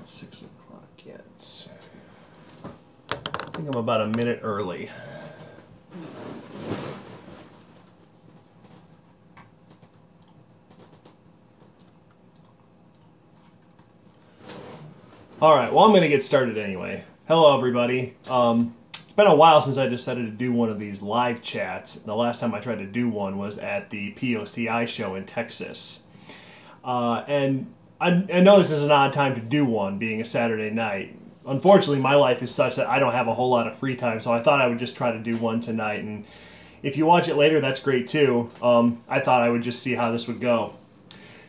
6 o'clock yet. I think I'm about a minute early. Alright, well I'm going to get started anyway. Hello everybody. It's been a while since I decided to do one of these live chats. The last time I tried to do one was at the POCI show in Texas. And I know this is an odd time to do one, being a Saturday night. Unfortunately, my life is such that I don't have a whole lot of free time, so I thought I would just try to do one tonight. And if you watch it later, that's great too. I thought I would just see how this would go.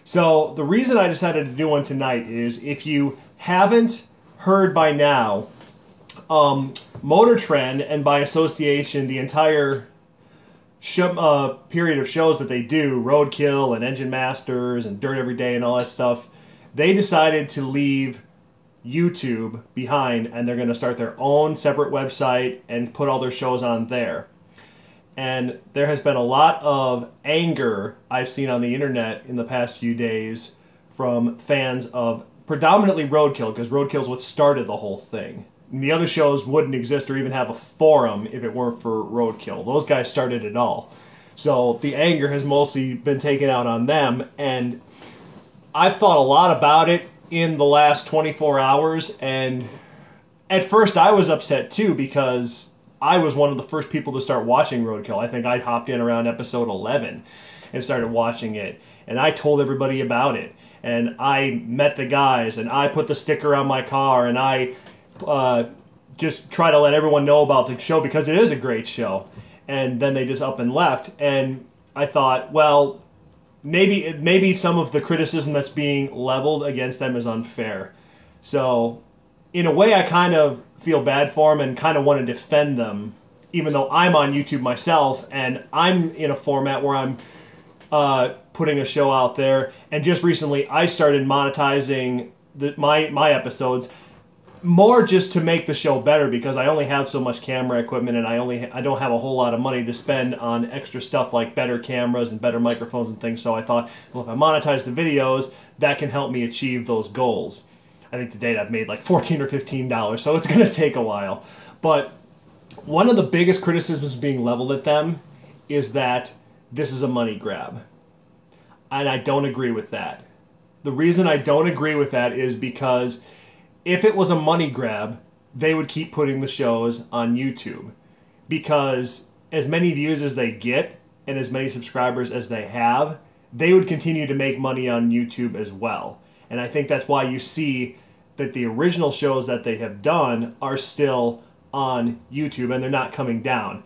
So the reason I decided to do one tonight is if you haven't heard by now, Motor Trend, and by association the entire period of shows that they do, Roadkill and Engine Masters and Dirt Every Day and all that stuff, they decided to leave YouTube behind and they're going to start their own separate website and put all their shows on there. And there has been a lot of anger I've seen on the internet in the past few days from fans of predominantly Roadkill, because Roadkill is what started the whole thing. And the other shows wouldn't exist or even have a forum if it weren't for Roadkill. Those guys started it all. So the anger has mostly been taken out on them, and I've thought a lot about it in the last 24 hours, and at first I was upset too because I was one of the first people to start watching Roadkill. I think I hopped in around episode 11 and started watching it, and I told everybody about it, and I met the guys, and I put the sticker on my car, and I just try to let everyone know about the show because it is a great show. And then they just up and left, and I thought, well, maybe some of the criticism that's being leveled against them is unfair. So in a way I kind of feel bad for them and kind of want to defend them, even though I'm on YouTube myself and I'm in a format where I'm putting a show out there. And just recently I started monetizing my episodes, more just to make the show better because I only have so much camera equipment and I don't have a whole lot of money to spend on extra stuff like better cameras and better microphones and things. So I thought, well, if I monetize the videos, that can help me achieve those goals. I think to date I've made like $14 or $15, so it's going to take a while. But one of the biggest criticisms being leveled at them is that this is a money grab. And I don't agree with that. The reason I don't agree with that is because if it was a money grab, they would keep putting the shows on YouTube. Because as many views as they get and as many subscribers as they have, they would continue to make money on YouTube as well. And I think that's why you see that the original shows that they have done are still on YouTube and they're not coming down.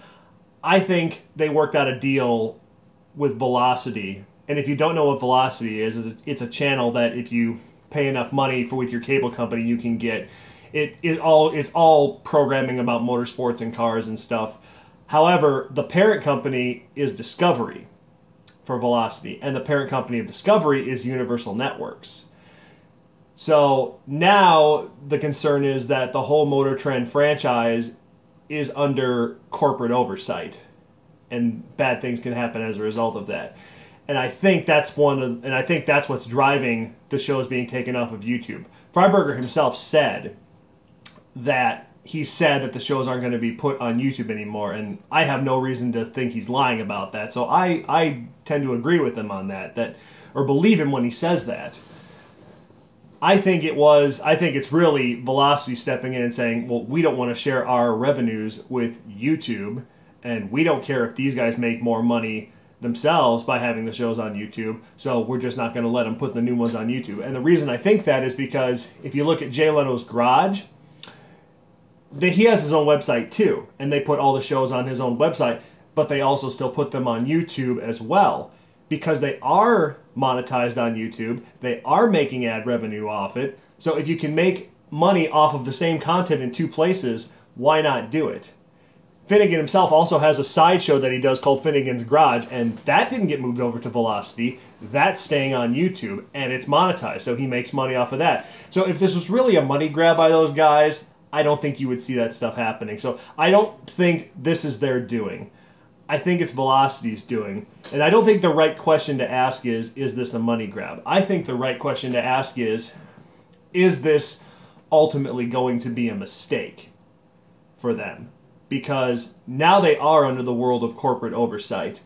I think they worked out a deal with Velocity. And if you don't know what Velocity is, it's a channel that if you pay enough money for with your cable company, you can get it's all programming about motorsports and cars and stuff. However, the parent company is Discovery for Velocity, and the parent company of Discovery is Universal Networks. So now the concern is that the whole Motor Trend franchise is under corporate oversight, and bad things can happen as a result of that. And I think that's what's driving the shows being taken off of YouTube. Freiberger himself said that the shows aren't going to be put on YouTube anymore, and I have no reason to think he's lying about that. So I tend to agree with him on that or believe him when he says that. I think it's really Velocity stepping in and saying, well, we don't want to share our revenues with YouTube, and we don't care if these guys make more money themselves by having the shows on YouTube, so we're just not going to let them put the new ones on YouTube. And the reason I think that is because if you look at Jay Leno's Garage, he has his own website too, and they put all the shows on his own website, but they also still put them on YouTube as well, because they are monetized on YouTube, they are making ad revenue off it, so if you can make money off of the same content in two places, why not do it? Finnegan himself also has a side show that he does called Finnegan's Garage, and that didn't get moved over to Velocity. That's staying on YouTube, and it's monetized, so he makes money off of that. So if this was really a money grab by those guys, I don't think you would see that stuff happening. So I don't think this is their doing. I think it's Velocity's doing. And I don't think the right question to ask is this a money grab? I think the right question to ask is this ultimately going to be a mistake for them, because now they are under the world of corporate oversight.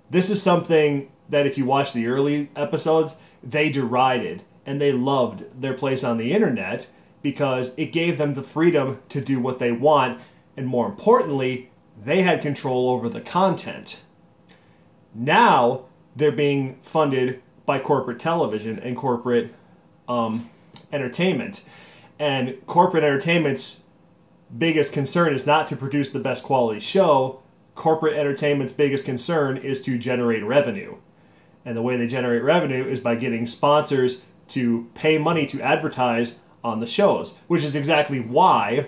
This is something that if you watch the early episodes, they derided and they loved their place on the internet because it gave them the freedom to do what they want, and more importantly, they had control over the content. Now they're being funded by corporate television and corporate entertainment. And corporate entertainment's biggest concern is not to produce the best quality show. Corporate entertainment's biggest concern is to generate revenue. And the way they generate revenue is by getting sponsors to pay money to advertise on the shows, which is exactly why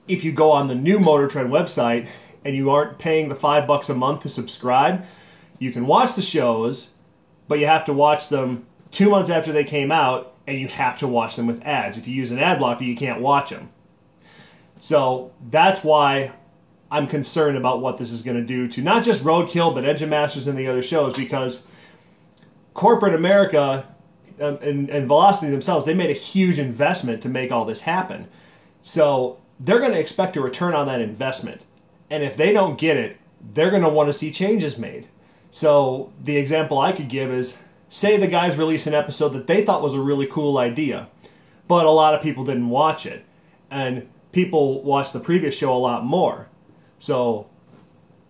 if you go on the new Motor Trend website and you aren't paying the $5 a month to subscribe, you can watch the shows, but you have to watch them 2 months after they came out, and you have to watch them with ads. If you use an ad blocker, you can't watch them. So that's why I'm concerned about what this is going to do to not just Roadkill, but Engine Masters and the other shows, because corporate America and Velocity themselves, they made a huge investment to make all this happen. So they're going to expect a return on that investment. And if they don't get it, they're going to want to see changes made. So the example I could give is, say the guys release an episode that they thought was a really cool idea, but a lot of people didn't watch it. And people watched the previous show a lot more. So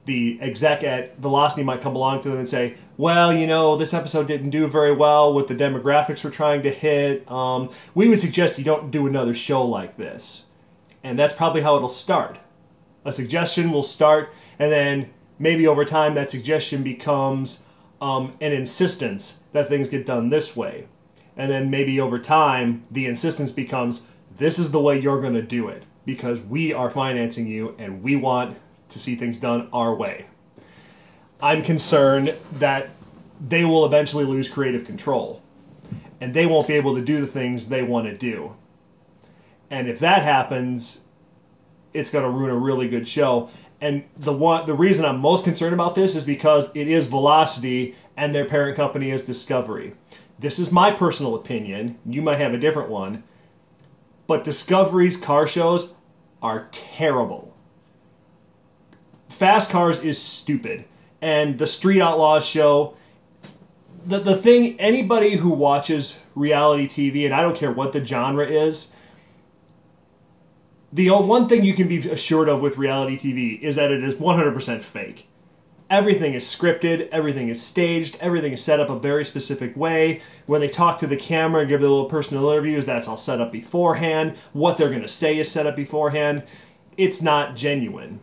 the exec at Velocity might come along to them and say, well, you know, this episode didn't do very well with the demographics we're trying to hit. We would suggest you don't do another show like this. And that's probably how it'll start. A suggestion will start, and then maybe over time that suggestion becomes an insistence that things get done this way. And then maybe over time, the insistence becomes, this is the way you're going to do it, because we are financing you and we want to see things done our way. I'm concerned that they will eventually lose creative control and they won't be able to do the things they want to do. And if that happens, it's going to ruin a really good show. And the reason I'm most concerned about this is because it is Velocity and their parent company is Discovery. This is my personal opinion. You might have a different one. But Discovery's car shows are terrible. Fast Cars is stupid. And the Street Outlaws show, the thing, anybody who watches reality TV, and I don't care what the genre is, the one thing you can be assured of with reality TV is that it is 100% fake. Everything is scripted, everything is staged, everything is set up a very specific way. When they talk to the camera and give their little personal interviews, that's all set up beforehand. What they're going to say is set up beforehand. It's not genuine.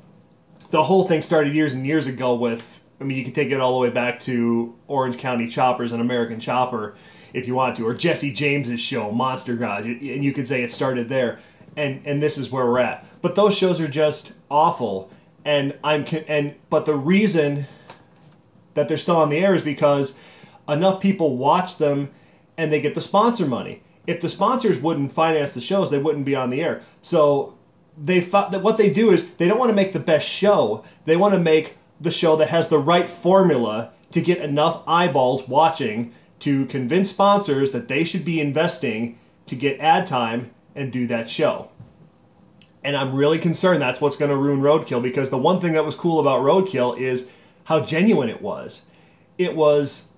The whole thing started years and years ago with, I mean, you can take it all the way back to Orange County Choppers and American Chopper if you want to, or Jesse James's show, Monster Garage, and you could say it started there. And this is where we're at. But those shows are just awful. But the reason that they're still on the air is because enough people watch them and they get the sponsor money. If the sponsors wouldn't finance the shows, they wouldn't be on the air. So what they do is they don't want to make the best show. They want to make the show that has the right formula to get enough eyeballs watching to convince sponsors that they should be investing to get ad time and do that show. And I'm really concerned that's what's going to ruin Roadkill, because the one thing that was cool about Roadkill is how genuine it was. It was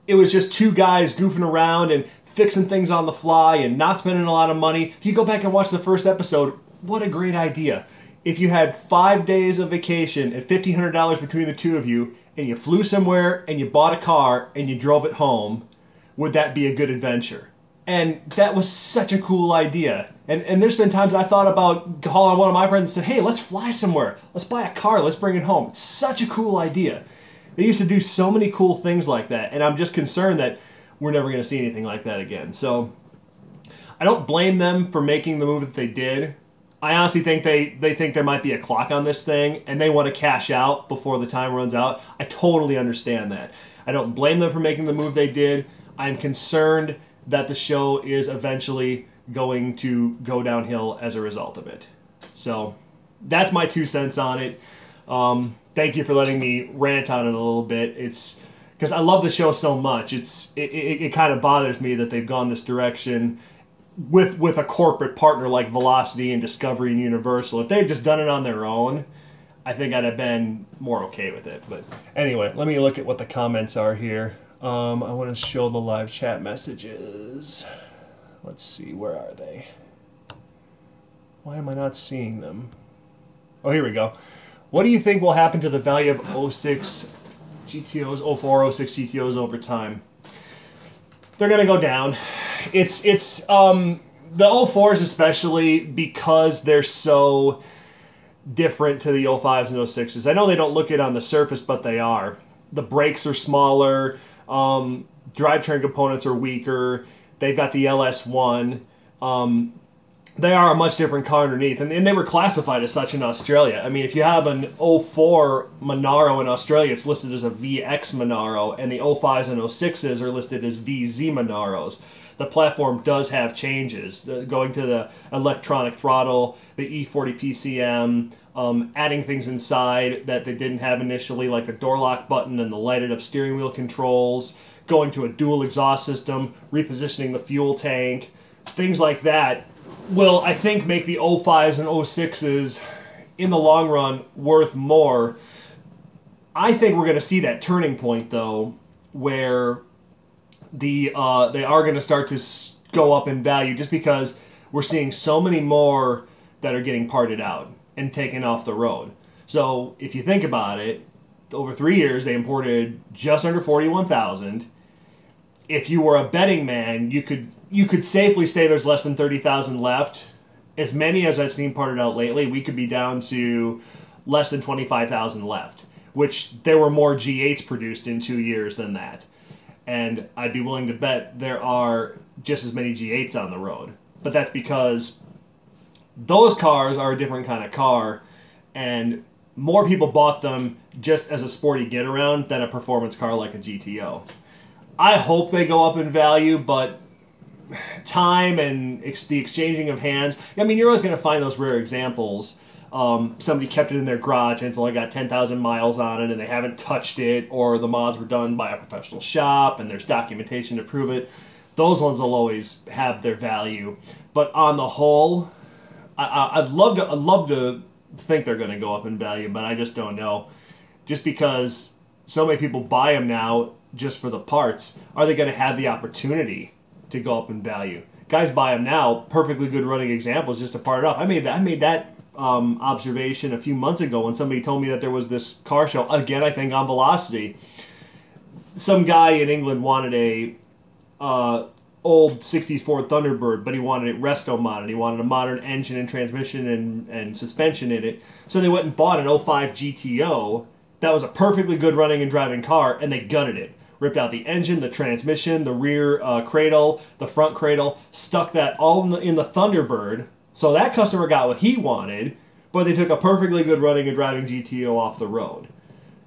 just two guys goofing around and fixing things on the fly and not spending a lot of money. If you go back and watch the first episode, what a great idea. If you had 5 days of vacation and $1,500 between the two of you, and you flew somewhere and you bought a car and you drove it home, would that be a good adventure? And that was such a cool idea. And there's been times I thought about calling one of my friends and said, hey, let's fly somewhere. Let's buy a car. Let's bring it home. It's such a cool idea. They used to do so many cool things like that. And I'm just concerned that we're never going to see anything like that again. So I don't blame them for making the move that they did. I honestly think they think there might be a clock on this thing and they want to cash out before the time runs out. I totally understand that. I don't blame them for making the move they did. I'm concerned that the show is eventually going to go downhill as a result of it. So that's my 2 cents on it. Thank you for letting me rant on it a little bit. It's because I love the show so much. It kind of bothers me that they've gone this direction. with a corporate partner like Velocity and Discovery and Universal. If they had just done it on their own, I think I'd have been more okay with it. But anyway, let me look at what the comments are here. I want to show the live chat messages. Let's see, where are they? Why am I not seeing them? Oh, here we go. What do you think will happen to the value of 06 GTOs, 04, 06 GTOs over time? They're going to go down. It's the 04s especially, because they're so different to the 05s and 06s. I know they don't look it on the surface, but they are. The brakes are smaller. Drivetrain components are weaker. They've got the LS1. They are a much different car underneath, and they were classified as such in Australia. I mean, if you have an 04 Monaro in Australia, it's listed as a VX Monaro, and the 05s and 06s are listed as VZ Monaros. The platform does have changes, going to the electronic throttle, the E40 PCM, adding things inside that they didn't have initially, like the door lock button and the lighted up steering wheel controls, going to a dual exhaust system, repositioning the fuel tank, things like that will, I think, make the 05s and 06s in the long run worth more. I think we're going to see that turning point, though, where they are going to start to go up in value, just because we're seeing so many more that are getting parted out and taken off the road. So if you think about it, over 3 years they imported just under 41,000. If you were a betting man, you could safely say there's less than 30,000 left. As many as I've seen parted out lately, we could be down to less than 25,000 left, which there were more G8s produced in 2 years than that. And I'd be willing to bet there are just as many G8s on the road. But that's because those cars are a different kind of car, and more people bought them just as a sporty get-around than a performance car like a GTO. I hope they go up in value, but time and the exchanging of hands, I mean, you're always going to find those rare examples. Somebody kept it in their garage and it's only got 10,000 miles on it and they haven't touched it, or the mods were done by a professional shop and there's documentation to prove it. Those ones will always have their value. But on the whole, I'd love to think they're going to go up in value, but I just don't know. Just because so many people buy them now just for the parts, are they going to have the opportunity to go up in value? Guys buy them now, perfectly good running examples, just to part it up. I made that observation a few months ago when somebody told me that there was this car show, again I think on Velocity. Some guy in England wanted a old 60s Ford Thunderbird, but he wanted it resto modded. He wanted a modern engine and transmission and suspension in it. So they went and bought an 05 GTO that was a perfectly good running and driving car, and they gutted it. Ripped out the engine, the transmission, the rear cradle, the front cradle, stuck that all in the Thunderbird. So that customer got what he wanted, but they took a perfectly good running and driving GTO off the road.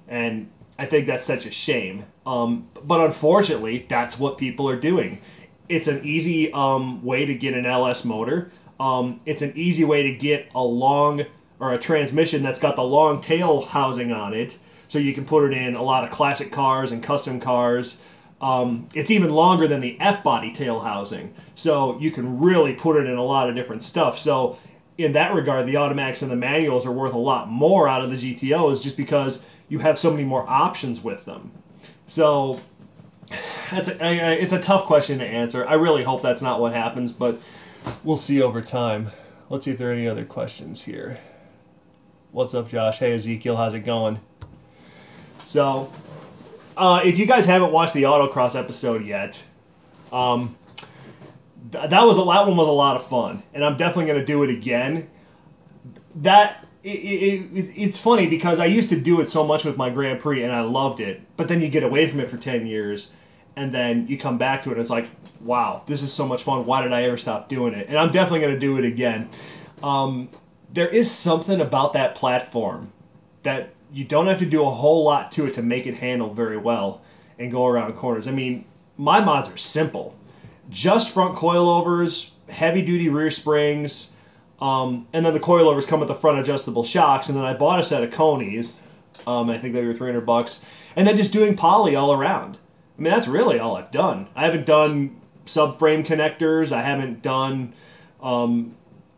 And I think that's such a shame. But unfortunately, that's what people are doing. It's an easy way to get an LS motor. It's an easy way to get a transmission that's got the long tail housing on it, so you can put it in a lot of classic cars and custom cars. It's even longer than the F-body tail housing, so you can really put it in a lot of different stuff. So in that regard, the automatics and the manuals are worth a lot more out of the GTOs, just because you have so many more options with them. So it's a tough question to answer. I really hope that's not what happens, but we'll see over time. Let's see if there are any other questions here. What's up, Josh? Hey, Ezekiel, how's it going? So, if you guys haven't watched the Autocross episode yet, that one was a lot of fun, and I'm definitely going to do it again. It's funny because I used to do it so much with my Grand Prix, and I loved it, but then you get away from it for 10 years, and then you come back to it, and it's like, wow, this is so much fun. Why did I ever stop doing it? And I'm definitely going to do it again. There is something about that platform that you don't have to do a whole lot to it to make it handle very well and go around corners. I mean, my mods are simple. Just front coilovers, heavy-duty rear springs, and then the coilovers come with the front adjustable shocks, and then I bought a set of Conies. I think they were $300, and then just doing poly all around. I mean, that's really all I've done. I haven't done subframe connectors. I haven't done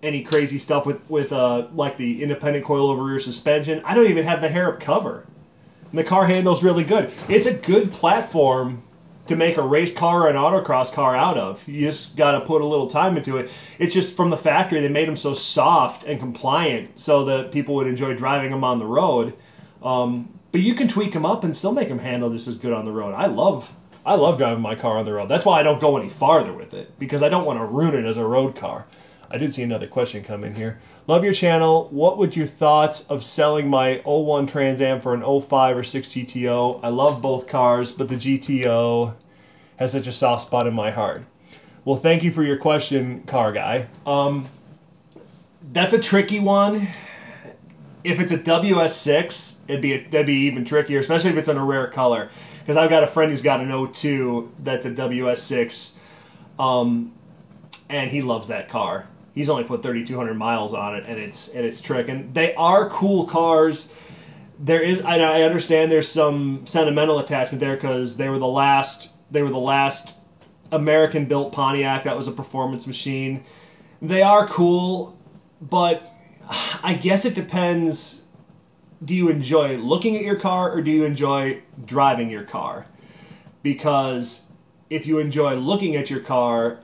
any crazy stuff with like the independent coilover rear suspension. I don't even have the hair-up cover. And the car handles really good. It's a good platform to make a race car or an autocross car out of. You just got to put a little time into it. It's just from the factory, they made them so soft and compliant so that people would enjoy driving them on the road. But you can tweak them up and still make them handle just as good on the road. I love driving my car on the road. That's why I don't go any farther with it, because I don't want to ruin it as a road car. I did see another question come in here. Love your channel. What would your thoughts of selling my '01 Trans Am for an '05 or '6 GTO? I love both cars, but the GTO has such a soft spot in my heart. Well, thank you for your question, car guy. That's a tricky one. If it's a WS6, that'd be even trickier, especially if it's in a rare color. Because I've got a friend who's got an 02 that's a WS6, and he loves that car. He's only put 3,200 miles on it, and it's trick. And they are cool cars. I understand there's some sentimental attachment there because they were the last American-built Pontiac that was a performance machine. They are cool, but I guess it depends. Do you enjoy looking at your car or do you enjoy driving your car? Because if you enjoy looking at your car,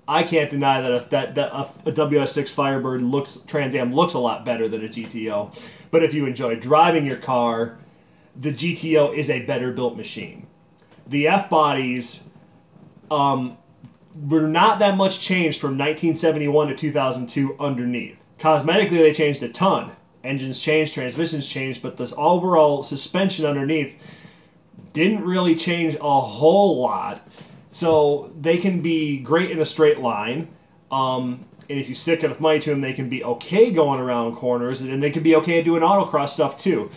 I can't deny that a WS6 Firebird Trans Am looks a lot better than a GTO. But if you enjoy driving your car, the GTO is a better built machine. The F-bodies were not that much changed from 1971 to 2002 underneath. Cosmetically, they changed a ton. Engines changed, transmissions changed, but this overall suspension underneath didn't really change a whole lot. So they can be great in a straight line, and if you stick enough money to them, they can be okay going around corners, and they can be okay doing autocross stuff too.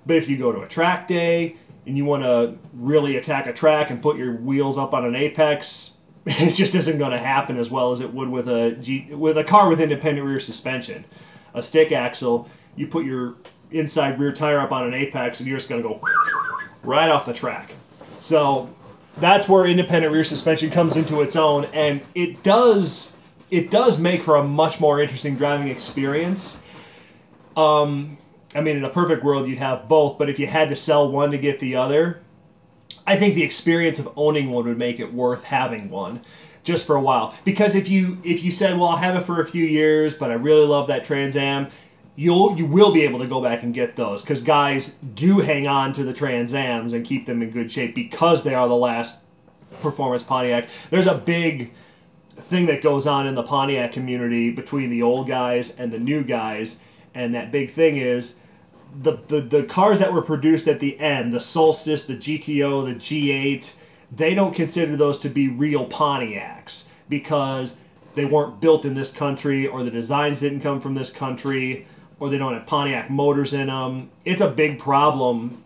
But if you go to a track day and you want to really attack a track and put your wheels up on an apex, it just isn't going to happen as well as it would with a car with independent rear suspension. A stick axle, you put your inside rear tire up on an apex and you're just going to go right off the track. So that's where independent rear suspension comes into its own, and it does make for a much more interesting driving experience. I mean, in a perfect world, you'd have both, but if you had to sell one to get the other, I think the experience of owning one would make it worth having one just for a while. Because if you said, well, I'll have it for a few years, but I really love that Trans Am, you will be able to go back and get those, because guys do hang on to the Trans Ams and keep them in good shape because they are the last performance Pontiac. There's a big thing that goes on in the Pontiac community between the old guys and the new guys, and that big thing is the cars that were produced at the end, the Solstice, the GTO, the G8, they don't consider those to be real Pontiacs because they weren't built in this country, or the designs didn't come from this country, or they don't have Pontiac motors in them. It's a big problem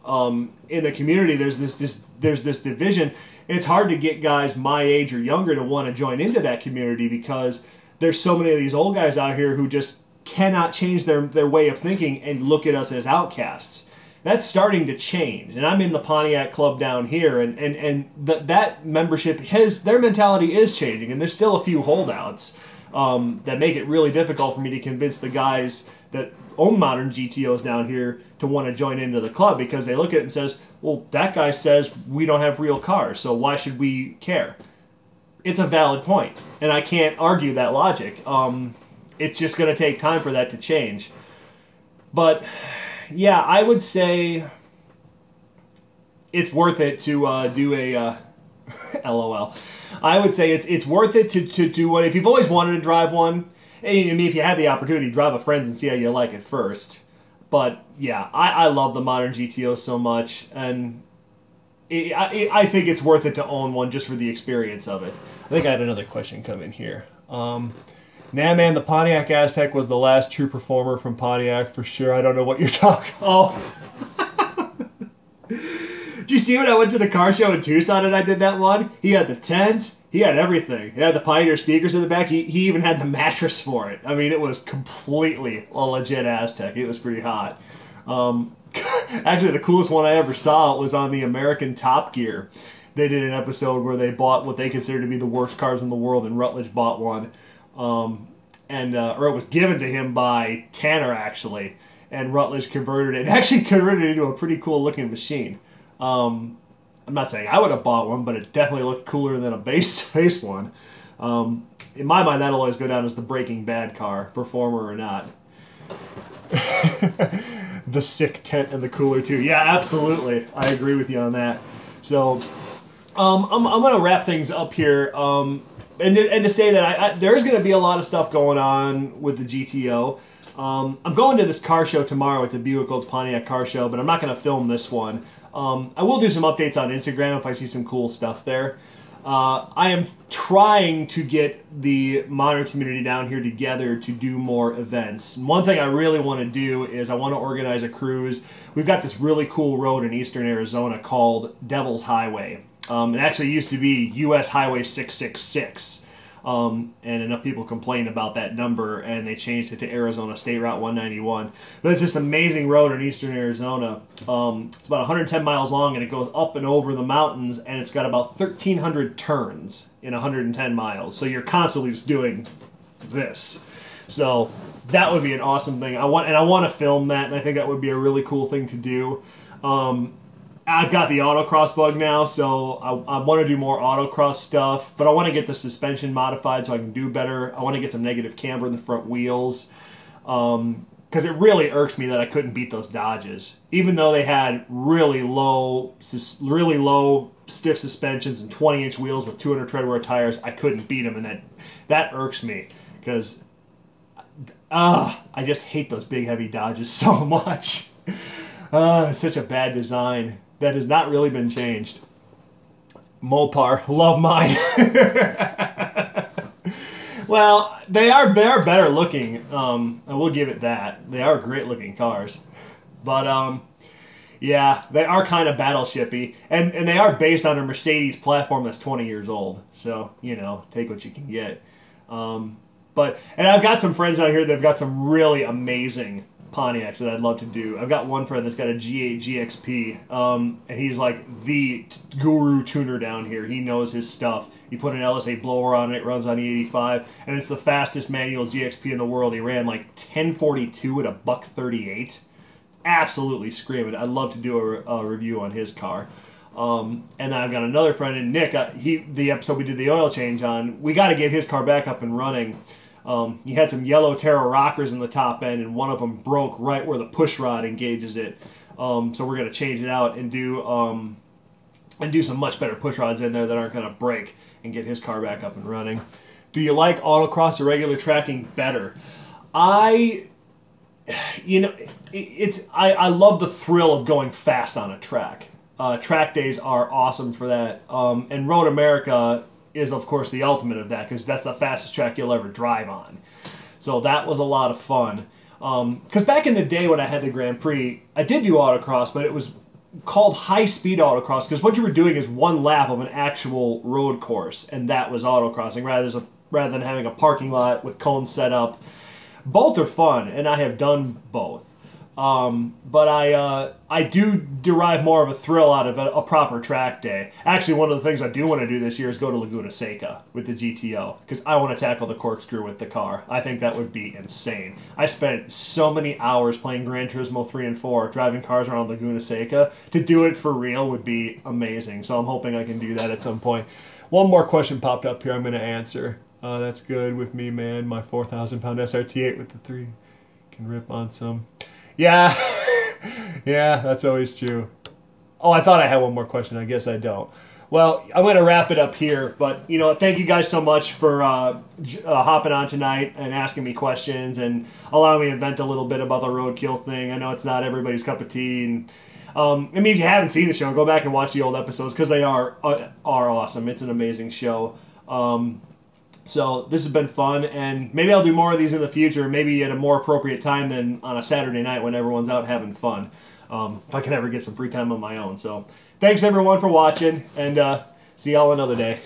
in the community. There's this division. It's hard to get guys my age or younger to want to join into that community because there's so many of these old guys out here who just cannot change their way of thinking and look at us as outcasts. That's starting to change, and I'm in the Pontiac club down here, and that membership, their mentality is changing, and there's still a few holdouts that make it really difficult for me to convince the guys that own modern GTOs down here to want to join into the club, because they look at it and says, well, that guy says we don't have real cars, so why should we care? It's a valid point, and I can't argue that logic. It's just going to take time for that to change. But yeah, I would say it's worth it to do a LOL. I would say it's worth it to do one. If you've always wanted to drive one, I mean, if you have the opportunity, drive a friend's and see how you like it first. But yeah, I love the modern GTO so much, and I think it's worth it to own one just for the experience of it. I think I had another question come in here. Nah, man, the Pontiac Aztec was the last true performer from Pontiac for sure. I don't know what you're talking. Oh. Did you see when I went to the car show in Tucson and I did that one? He had the tent. He had everything. He had the Pioneer speakers in the back. He even had the mattress for it. I mean, it was completely a legit Aztec. It was pretty hot. Actually, the coolest one I ever saw was on the American Top Gear. they did an episode where they bought what they consider to be the worst cars in the world, and Rutledge bought one. Or it was given to him by Tanner, actually. And Rutledge converted it. Actually converted it into a pretty cool looking machine. I'm not saying I would have bought one, but it definitely looked cooler than a base one. In my mind, that'll always go down as the Breaking Bad car, performer or not. The sick tent and the cooler too. Yeah, absolutely. I agree with you on that. So, I'm going to wrap things up here. And to say that there's going to be a lot of stuff going on with the GTO. I'm going to this car show tomorrow. It's a Buick Olds Pontiac car show, but I'm not going to film this one. I will do some updates on Instagram if I see some cool stuff there. I am trying to get the modern community down here together to do more events. And one thing I really want to do is I want to organize a cruise. We've got this really cool road in eastern Arizona called Devil's Highway. It actually used to be US Highway 666. And enough people complained about that number, and they changed it to Arizona State Route 191. But it's this amazing road in eastern Arizona. It's about 110 miles long, and it goes up and over the mountains, and it's got about 1,300 turns in 110 miles. So you're constantly just doing this. So that would be an awesome thing. I want to film that, and I think that would be a really cool thing to do. I've got the autocross bug now, so I want to do more autocross stuff, but I want to get the suspension modified so I can do better. I want to get some negative camber in the front wheels, because it really irks me that I couldn't beat those Dodges. Even though they had really low stiff suspensions and 20-inch wheels with 200 tread wear tires, I couldn't beat them, and that irks me, because I just hate those big, heavy Dodges so much. It's such a bad design. That has not really been changed. Mopar, love mine. Well, they are better looking. I will give it that. They are great looking cars. But yeah, they are kind of battleshipy, and they are based on a Mercedes platform that's 20 years old. So, you know, take what you can get. And I've got some friends out here that've got some really amazing Pontiacs that I'd love to do. I've got one friend that's got a G8 GXP, and he's like the guru tuner down here. He knows his stuff. He put an LSA blower on it, runs on E85, and it's the fastest manual GXP in the world. He ran like 1042 at a $138. Absolutely screaming. I'd love to do a review on his car. And I've got another friend, and Nick, the episode we did the oil change on, we got to get his car back up and running. He had some yellow Terra rockers in the top end, and one of them broke right where the push rod engages it. So we're going to change it out and do some much better push rods in there that aren't going to break, and get his car back up and running. Do you like autocross or regular tracking better? I love the thrill of going fast on a track. Track days are awesome for that. And Road America is, of course, the ultimate of that, because that's the fastest track you'll ever drive on. So that was a lot of fun. Because back in the day when I had the Grand Prix, I did do autocross, but it was called high-speed autocross, because what you were doing is one lap of an actual road course, and that was autocrossing, rather than having a parking lot with cones set up. Both are fun, and I have done both. But I do derive more of a thrill out of a proper track day. Actually, one of the things I do want to do this year is go to Laguna Seca with the GTO, because I want to tackle the corkscrew with the car. I think that would be insane. I spent so many hours playing Gran Turismo 3 and 4, driving cars around Laguna Seca. To do it for real would be amazing, so I'm hoping I can do that at some point. One more question popped up here I'm going to answer. That's good with me, man. My 4,000-pound SRT8 with the 3 can rip on some. Yeah, yeah, that's always true. Oh, I thought I had one more question. I guess I don't. Well, I'm going to wrap it up here, but, you know, thank you guys so much for hopping on tonight and asking me questions and allowing me to vent a little bit about the Roadkill thing. I know it's not everybody's cup of tea, and I mean, if you haven't seen the show, go back and watch the old episodes, because they are awesome. It's an amazing show. So this has been fun, and maybe I'll do more of these in the future, maybe at a more appropriate time than on a Saturday night when everyone's out having fun, if I can ever get some free time on my own. So thanks everyone for watching, and see y'all another day.